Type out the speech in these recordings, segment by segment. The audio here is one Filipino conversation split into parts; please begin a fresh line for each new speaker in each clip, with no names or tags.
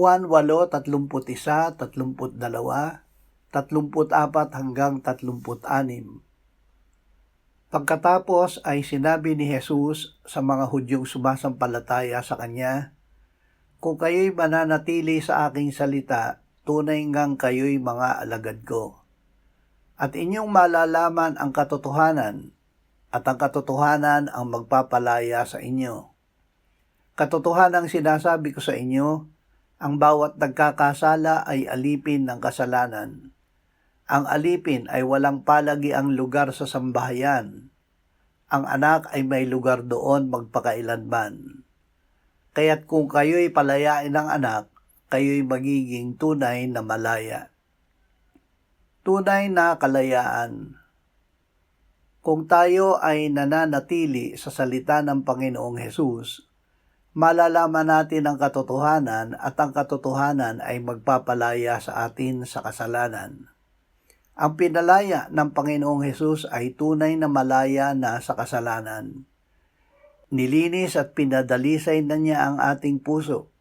Juan 8:31, 32, 34 hanggang 36. Pagkatapos ay sinabi ni Jesus sa mga Hudyong sumasampalataya sa Kanya, "Kung kayo'y mananatili sa aking salita, tunay ngang kayo'y mga alagad ko. At inyong malalaman ang katotohanan, at ang katotohanan ang magpapalaya sa inyo. Katotohanang sinasabi ko sa inyo, ang bawat nagkakasala ay alipin ng kasalanan. Ang alipin ay walang palagiang lugar sa sambahayan. Ang anak ay may lugar doon magpakailanman. Kaya't kung kayo'y palayain ng anak, kayo'y magiging tunay na malaya." Tunay na kalayaan. Kung tayo ay nananatili sa salita ng Panginoong Hesus, malalaman natin ang katotohanan at ang katotohanan ay magpapalaya sa atin sa kasalanan. Ang pinalaya ng Panginoong Hesus ay tunay na malaya na sa kasalanan. Nilinis at pinadalisay na niya ang ating puso.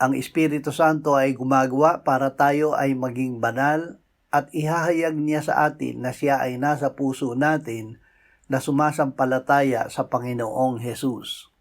Ang Espiritu Santo ay gumagawa para tayo ay maging banal at ihahayag niya sa atin na siya ay nasa puso natin na sumasampalataya sa Panginoong Hesus.